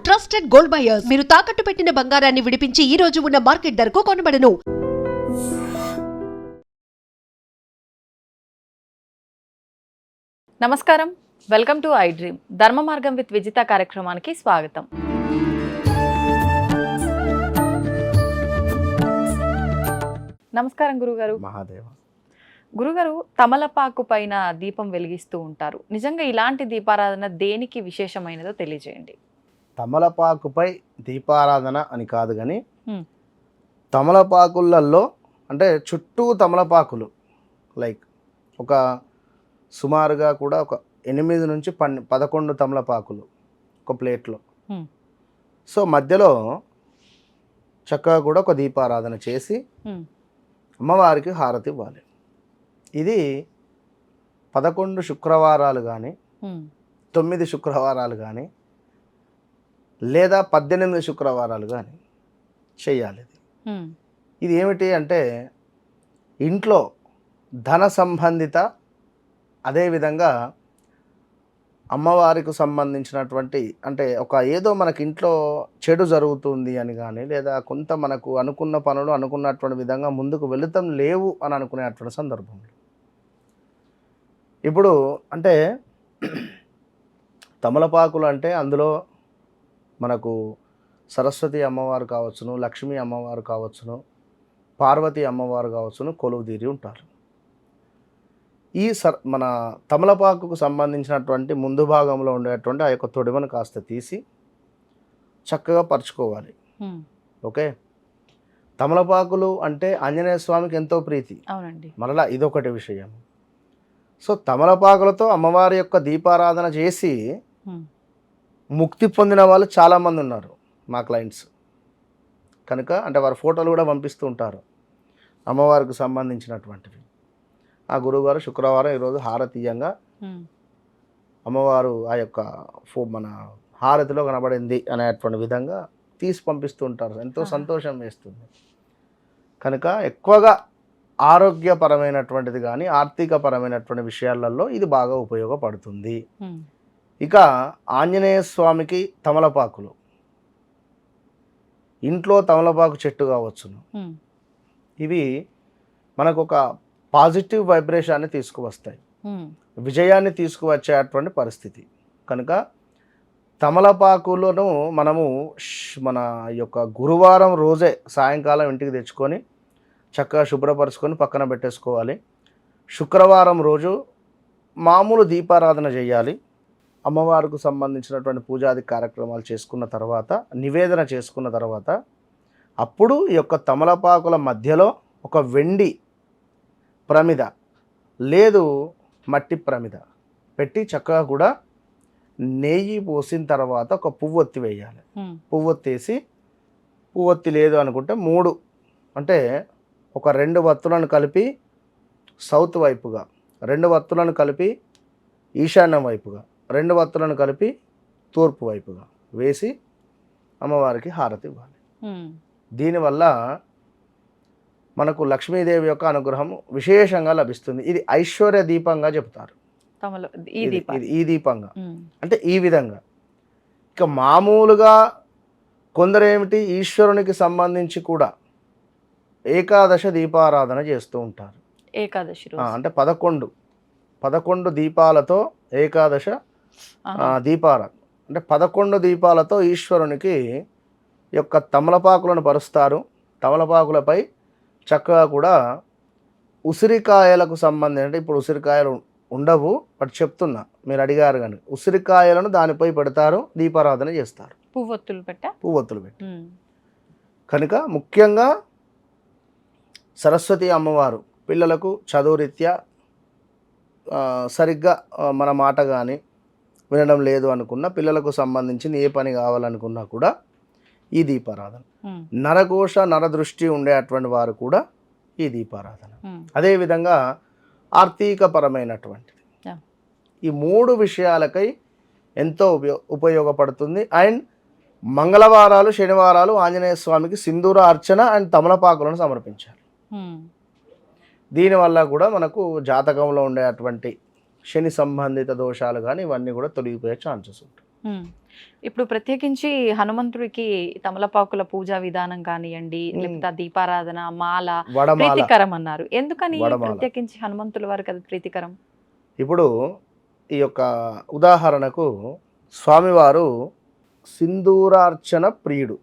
Trusted gold buyers మీరు తాకట్టు పెట్టిన బంగారాన్ని విడిపించి ఈ రోజు ఉన్న మార్కెట్ ధరకు కొనబడను. నమస్కారం, వెల్కమ్ టు ఐ డ్రీమ్. ధర్మ మార్గం విత్ విజిత కార్యక్రమానికి స్వాగతం. నమస్కారం గురుగారు. మహాదేవ. గురుగారు, తమలపాకు పైన దీపం వెలిగిస్తూ ఉంటారు. నిజంగా ఇలాంటి దీపారాధన దేనికి విశేషమైనదో తెలియజేయండి. తమలపాకుపై దీపారాధన అని కాదు కానీ తమలపాకులలో అంటే చుట్టూ తమలపాకులు లైక్ ఒక సుమారుగా కూడా ఒక 8 నుంచి 11 తమలపాకులు ఒక ప్లేట్లో. సో మధ్యలో చక్కగా కూడా ఒక దీపారాధన చేసి అమ్మవారికి హారతి ఇవ్వాలి. ఇది 11 శుక్రవారాలు కానీ 9 శుక్రవారాలు కానీ లేదా 18 శుక్రవారాలు కానీ చెయ్యాలి. ఇది ఏమిటి అంటే ఇంట్లో ధన సంబంధిత, అదేవిధంగా అమ్మవారికి సంబంధించినటువంటి అంటే ఒక ఏదో మనకి ఇంట్లో చెడు జరుగుతుంది అని కానీ లేదా కొంత మనకు అనుకున్న పనులు అనుకున్నటువంటి విధంగా ముందుకు వెళుతాం లేవు అని అనుకునేటువంటి సందర్భంలో ఇప్పుడు అంటే తమలపాకులు అంటే అందులో మనకు సరస్వతి అమ్మవారు కావచ్చును, లక్ష్మీ అమ్మవారు కావచ్చును, పార్వతి అమ్మవారు కావచ్చును కొలువు తీరి ఉంటారు. ఈ మన తమలపాకుకు సంబంధించినటువంటి ముందు భాగంలో ఉండేటువంటి ఆ యొక్క తొడిమను కాస్త తీసి చక్కగా పరుచుకోవాలి. ఓకే, తమలపాకులు అంటే ఆంజనేయ స్వామికి ఎంతో ప్రీతి. అవునండి. మరలా ఇదొకటి విషయం. సో తమలపాకులతో అమ్మవారి యొక్క దీపారాధన చేసి ముక్తి పొందిన వాళ్ళు చాలామంది ఉన్నారు మా క్లయింట్స్. కనుక అంటే వారి ఫోటోలు కూడా పంపిస్తూ ఉంటారు అమ్మవారికి సంబంధించినటువంటివి. ఆ గురువుగారు శుక్రవారం ఈరోజు హారతీయంగా అమ్మవారు ఆ యొక్క మన హారతిలో కనబడింది అనేటువంటి విధంగా తీసి పంపిస్తూ ఉంటారు. ఎంతో సంతోషం వేస్తుంది. కనుక ఎక్కువగా ఆరోగ్యపరమైనటువంటిది కానీ ఆర్థికపరమైనటువంటి విషయాలలో ఇది బాగా ఉపయోగపడుతుంది. ఇక ఆంజనేయ స్వామికి తమలపాకులు, ఇంట్లో తమలపాకు చెట్టు కావచ్చును, ఇవి మనకు ఒక పాజిటివ్ వైబ్రేషన్ని తీసుకువస్తాయి, విజయాన్ని తీసుకువచ్చేటువంటి పరిస్థితి. కనుక తమలపాకులను మనము మన యొక్క గురువారం రోజే సాయంకాలం ఇంటికి తెచ్చుకొని చక్కగా శుభ్రపరుచుకొని పక్కన పెట్టేసుకోవాలి. శుక్రవారం రోజు మామూలు దీపారాధన చేయాలి. అమ్మవారికి సంబంధించినటువంటి పూజాది కార్యక్రమాలు చేసుకున్న తర్వాత, నివేదన చేసుకున్న తర్వాత అప్పుడు ఈ యొక్క తమలపాకుల మధ్యలో ఒక వెండి ప్రమిద లేదు మట్టి ప్రమిద పెట్టి చక్కగా కూడా నెయ్యి పోసిన తర్వాత ఒక పువ్వొత్తి వేయాలి. పువ్వొత్తేసి పువ్వొత్తి లేదు అనుకుంటే 3 అంటే ఒక 2 వత్తులను కలిపి సౌత్ వైపుగా, 2 వత్తులను కలిపి ఈశాన్యం వైపుగా, 2 వత్తులను కలిపి తూర్పు వైపుగా వేసి అమ్మవారికి హారతి ఇవ్వాలి. దీనివల్ల మనకు లక్ష్మీదేవి యొక్క అనుగ్రహం విశేషంగా లభిస్తుంది. ఇది ఐశ్వర్య దీపంగా చెప్తారు. ఈ దీపంగా అంటే ఈ విధంగా. ఇక మామూలుగా కొందరేమిటి ఈశ్వరునికి సంబంధించి కూడా ఏకాదశ దీపారాధన చేస్తూ ఉంటారు. ఏకాదశి అంటే 11 దీపాలతో ఏకాదశ దీపారాధన అంటే 11 దీపాలతో ఈశ్వరునికి యొక్క తమలపాకులను పరుస్తారు. తమలపాకులపై చక్కగా కూడా ఉసిరికాయలకు సంబంధించి అంటే ఇప్పుడు ఉసిరికాయలు ఉండవు బట్ చెప్తున్నా, మీరు అడిగారు కానీ ఉసిరికాయలను దానిపై పెడతారు, దీపారాధన చేస్తారు, పువ్వొత్తులు పెట్టి. కనుక ముఖ్యంగా సరస్వతి అమ్మవారు పిల్లలకు చదువురీత్యా సరిగ్గా మన మాట కానీ వినడం లేదు అనుకున్న పిల్లలకు సంబంధించిన ఏ పని కావాలనుకున్నా కూడా ఈ దీపారాధన. నరఘోష నరదృష్టి ఉండేటువంటి వారు కూడా ఈ దీపారాధన. అదేవిధంగా ఆర్థికపరమైనటువంటిది. ఈ 3 విషయాలకై ఎంతో ఉపయోగపడుతుంది. అండ్ మంగళవారాలు శనివారాలు ఆంజనేయ స్వామికి సింధూర అర్చన అండ్ తమలపాకులను సమర్పించాలి. దీనివల్ల కూడా మనకు జాతకంలో ఉండేటువంటి శని సంబంధిత దోషాలు కానీ ఇవన్నీ కూడా తొలగిపోయే ఛాన్సెస్ ఉంటాయి. ఇప్పుడు ప్రత్యేకించి హనుమంతుడికి తమలపాకుల పూజా విధానం కానివ్వండి, లేకపోతే ఆ దీపారాధన, మాల వడమాల ప్రీతికరం అన్నారు. ఎందుకని వడమాల. ప్రత్యేకించి హనుమంతుల వారికి అది ప్రీతికరం? ఇప్పుడు ఈ యొక్క ఉదాహరణకు స్వామివారు సింధూరార్చన ప్రియుడు.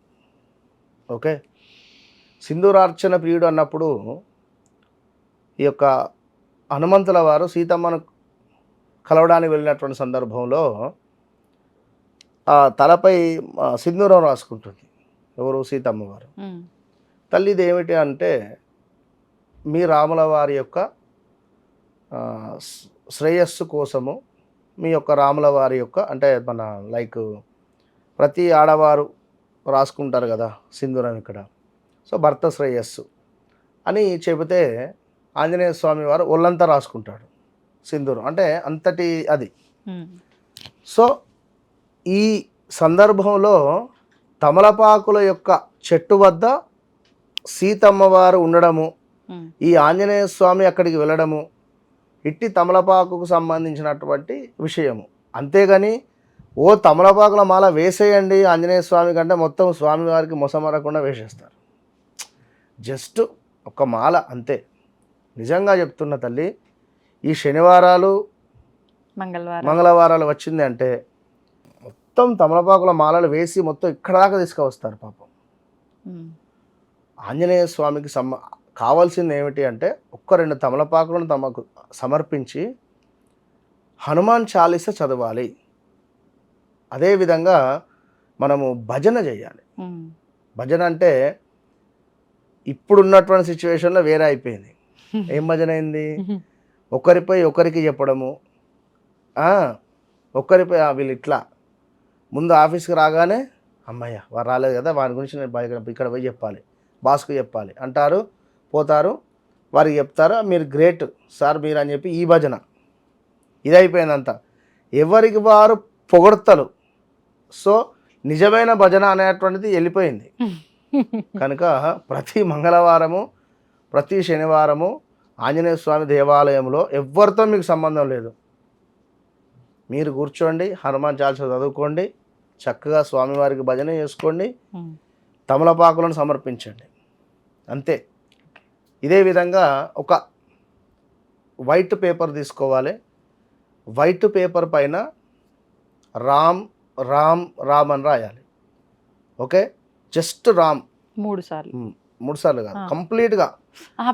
ఓకే, సింధూరార్చన ప్రియుడు అన్నప్పుడు ఈ యొక్క హనుమంతుల వారు సీతమ్మను కలవడానికి వెళ్ళినటువంటి సందర్భంలో ఆ తలపై సింధూరం రాసుకుంటుంది. ఎవరు? సీతమ్మ వారు. తల్లి ఇది ఏమిటి అంటే, మీ రాముల వారి యొక్క శ్రేయస్సు కోసము, మీ యొక్క రాముల వారి యొక్క అంటే మన లైక్ ప్రతి ఆడవారు రాసుకుంటారు కదా సింధూరం ఇక్కడ. సో భర్త శ్రేయస్సు అని చెబితే ఆంజనేయ స్వామి వారు ఒళ్ళంతా రాసుకుంటాడు సింధూరం, అంటే అంతటి అది. సో ఈ సందర్భంలో తమలపాకుల యొక్క చెట్టు వద్ద సీతమ్మ వారు ఉండడము, ఈ ఆంజనేయ స్వామి అక్కడికి వెళ్ళడము, ఇట్టి తమలపాకుకు సంబంధించినటువంటి విషయము. అంతేగాని ఓ తమలపాకుల మాల వేసేయండి ఆంజనేయ స్వామి కంటే మొత్తం స్వామివారికి మొసమరకుండా వేసేస్తారు. జస్ట్ ఒక మాల అంతే. నిజంగా చెప్తున్న తల్లి, ఈ శనివారాలు మంగళవారాలు వచ్చింది అంటే మొత్తం తమలపాకుల మాలలు వేసి మొత్తం ఇక్కడ దాకా తీసుకువస్తారు పాపం. ఆంజనేయ స్వామికి కావాల్సింది ఏమిటి అంటే ఒక్క 2 తమలపాకులను తమకు సమర్పించి హనుమాన్ చాలీస చదవాలి. అదేవిధంగా మనము భజన చేయాలి. భజన అంటే ఇప్పుడున్నటువంటి సిచ్యువేషన్లో వేరే అయిపోయింది. ఏం భజన అయింది? ఒకరిపై ఒకరికి చెప్పడము, ఒకరిపై వీళ్ళు ఇట్లా ముందు ఆఫీస్కి రాగానే అమ్మయ్య వారు రాలేదు కదా, వారి గురించి నేను ఇక్కడ పోయి చెప్పాలి, బాస్కు చెప్పాలి అంటారు, పోతారు, వారికి చెప్తారు మీరు గ్రేట్ సార్ మీరు అని చెప్పి ఈ భజన ఇది అయిపోయిందంతా. ఎవరికి వారు పొగడ్తలు. సో నిజమైన భజన అనేటువంటిది వెళ్ళిపోయింది. కనుక ప్రతి మంగళవారము ప్రతి శనివారము ఆంజనేయ స్వామి దేవాలయంలో ఎవరితో మీకు సంబంధం లేదు, మీరు కూర్చోండి, హనుమాన్ చాలీస చదువుకోండి, చక్కగా స్వామివారికి భజన చేసుకోండి, తమలపాకులను సమర్పించండి, అంతే. ఇదే విధంగా ఒక వైట్ పేపర్ తీసుకోవాలి. వైట్ పేపర్ పైన రామ్ రామ్ రామ్ అని రాయాలి. ఓకే, జస్ట్ రామ్ 3 సార్లు కాదు, కంప్లీట్గా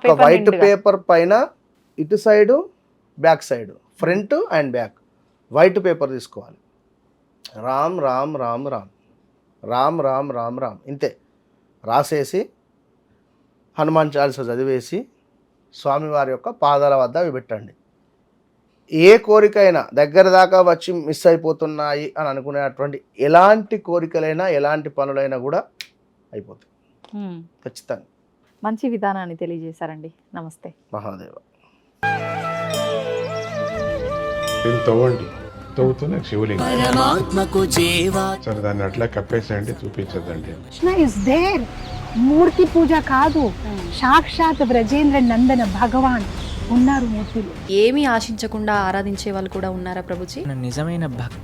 ఒక వైట్ పేపర్ పైన ఇటు side back side front and back white paper తీసుకోవాలి. రామ్ రామ్ రామ్ రామ్ రామ్ రామ్ రామ్ రామ్ ఇంతే రాసేసి హనుమాన్ చాలీస చదివేసి స్వామివారి యొక్క పాదాల వద్ద అవి పెట్టండి. ఏ కోరికైనా దగ్గర దాకా వచ్చి మిస్ అయిపోతున్నాయి అని అనుకునేటువంటి ఎలాంటి కోరికలైనా ఎలాంటి పనులైనా కూడా అయిపోతాయి ఖచ్చితంగా. మంచి విధానాన్ని తెలియజేశారండి. నమస్తే. మహాదేవ. తవ్వండి, తవ్వుతూనే శివలింగం సరే దాన్ని అట్లా కప్పేసేయండి, చూపించదండి. Krishna is there. మూర్తి పూజ కాదు, సాక్షాత్ బ్రజేంద్ర నందన భగవాన్ ఉన్నారు మూర్తిలో. ఏమీ ఆశించకుండా ఆరాధించే వాళ్ళు కూడా ఉన్నారా ప్రభుజీ? నిజమైన భక్తి